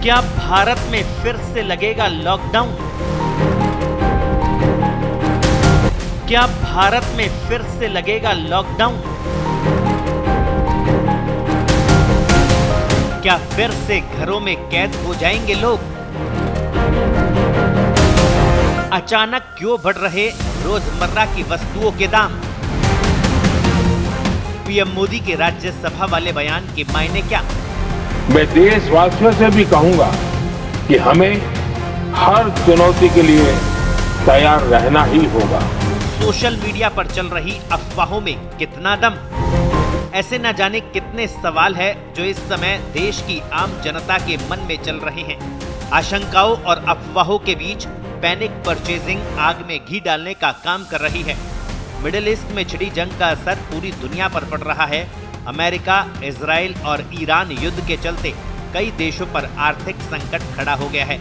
क्या भारत में फिर से लगेगा लॉकडाउन? क्या भारत में फिर से लगेगा लॉकडाउन? क्या फिर से घरों में कैद हो जाएंगे लोग? अचानक क्यों बढ़ रहे रोजमर्रा की वस्तुओं के दाम? पीएम मोदी के राज्यसभा वाले बयान के मायने क्या? मैं देशवासियों से भी कहूंगा कि हमें हर चुनौती के लिए तैयार रहना ही होगा। सोशल मीडिया पर चल रही अफवाहों में कितना दम? ऐसे न जाने कितने सवाल है जो इस समय देश की आम जनता के मन में चल रहे हैं। आशंकाओं और अफवाहों के बीच पैनिक परचेजिंग आग में घी डालने का काम कर रही है। मिडिल ईस्ट में छिड़ी जंग का असर पूरी दुनिया पर पड़ रहा है। अमेरिका, इजराइल और ईरान युद्ध के चलते कई देशों पर आर्थिक संकट खड़ा हो गया है।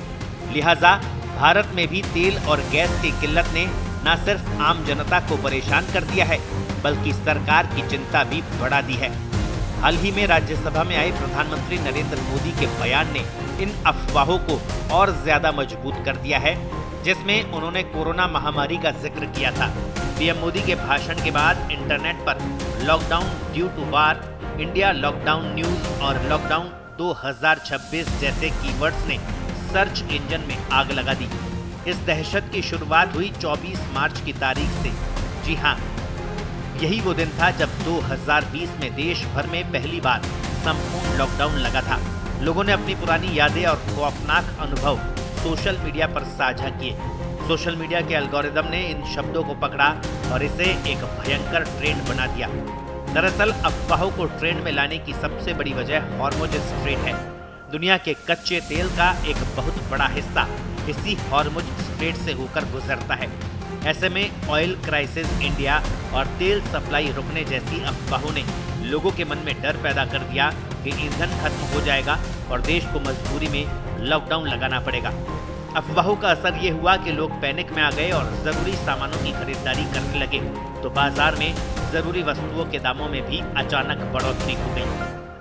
लिहाजा भारत में भी तेल और गैस की किल्लत ने न सिर्फ आम जनता को परेशान कर दिया है, बल्कि सरकार की चिंता भी बढ़ा दी है। हाल ही में राज्यसभा में आए प्रधानमंत्री नरेंद्र मोदी के बयान ने इन अफवाहों को और ज्यादा मजबूत कर दिया है, जिसमें उन्होंने कोरोना महामारी का जिक्र किया था। पीएम मोदी के भाषण के बाद इंटरनेट पर lockdown due to war, India lockdown news और लॉकडाउन 2026 जैसे कीवर्ड्स ने सर्च इंजन में आग लगा दी। इस दहशत की शुरुआत हुई 24 मार्च की तारीख से। जी हाँ, यही वो दिन था जब 2020 में देश भर में पहली बार संपूर्ण लॉकडाउन लगा था। लोगों ने अपनी पुरानी यादें और खौफनाक अनुभव सोशल मीडिया पर साझा किए। सोशल मीडिया के एल्गोरिदम ने इन शब्दों को पकड़ा और इसे एक भयंकर ट्रेंड बना दिया। दरअसल अफवाहों को ट्रेंड में लाने की सबसे बड़ी वजह हॉर्मुज स्ट्रेट है। दुनिया के कच्चे तेल का एक बहुत बड़ा हिस्सा इसी हॉर्मुज स्ट्रेट से होकर गुजरता है। ऐसे में ऑयल क्राइसिस इंडिया और तेल सप्लाई रुकने जैसी अफवाहों ने लोगों के मन में डर पैदा कर दिया कि ईंधन खत्म हो जाएगा और देश को मजबूरी में लॉकडाउन लगाना पड़ेगा। अफवाहों का असर ये हुआ कि लोग पैनिक में आ गए और जरूरी सामानों की खरीदारी करने लगे, तो बाजार में जरूरी वस्तुओं के दामों में भी अचानक बढ़ोतरी हो गई।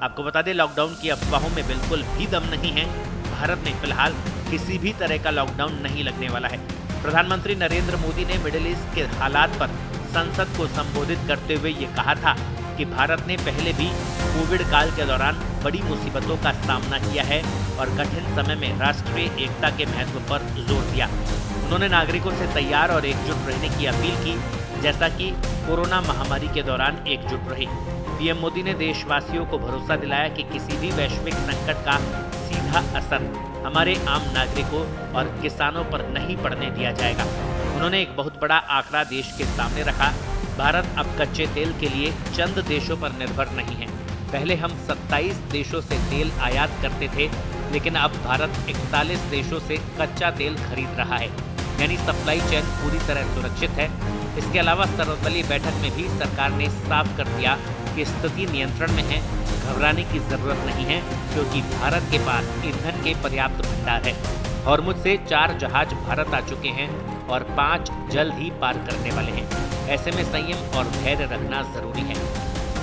आपको बता दें, लॉकडाउन की अफवाहों में बिल्कुल भी दम नहीं है। भारत में फिलहाल किसी भी तरह का लॉकडाउन नहीं लगने वाला है। प्रधानमंत्री नरेंद्र मोदी ने मिडिल ईस्ट के हालात पर संसद को संबोधित करते हुए ये कहा था कि भारत ने पहले भी कोविड काल के दौरान बड़ी मुसीबतों का सामना किया है और कठिन समय में राष्ट्रीय एकता के महत्व पर जोर दिया। उन्होंने नागरिकों से तैयार और एकजुट रहने की अपील की, जैसा कि कोरोना महामारी के दौरान एकजुट रहे। पीएम मोदी ने देशवासियों को भरोसा दिलाया कि किसी भी वैश्विक संकट का सीधा असर हमारे आम नागरिकों और किसानों पर नहीं पड़ने दिया जाएगा। उन्होंने एक बहुत बड़ा आंकड़ा देश के सामने रखा। भारत अब कच्चे तेल के लिए चंद देशों पर निर्भर नहीं है। पहले हम 27 देशों से तेल आयात करते थे, लेकिन अब भारत 41 देशों से कच्चा तेल खरीद रहा है, यानी सप्लाई चेन पूरी तरह सुरक्षित है। इसके अलावा सर्वदलीय बैठक में भी सरकार ने साफ कर दिया कि स्थिति नियंत्रण में है, घबराने की जरूरत नहीं है, क्योंकि भारत के पास ईंधन के पर्याप्त भंडार है। हॉर्मुज से 4 जहाज भारत आ चुके हैं और 5 जल्द ही पार करने वाले हैं। ऐसे में संयम और धैर्य रखना जरूरी है।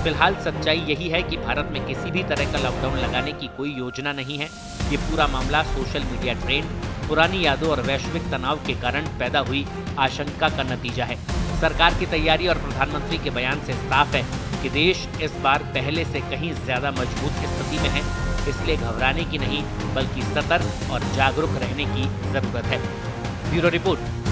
फिलहाल सच्चाई यही है कि भारत में किसी भी तरह का लॉकडाउन लगाने की कोई योजना नहीं है। ये पूरा मामला सोशल मीडिया ट्रेंड, पुरानी यादों और वैश्विक तनाव के कारण पैदा हुई आशंका का नतीजा है। सरकार की तैयारी और प्रधानमंत्री के बयान से साफ है कि देश इस बार पहले से कहीं ज्यादा मजबूत स्थिति में है। इसलिए घबराने की नहीं, बल्कि सतर्क और जागरूक रहने की जरूरत है। Bureau report.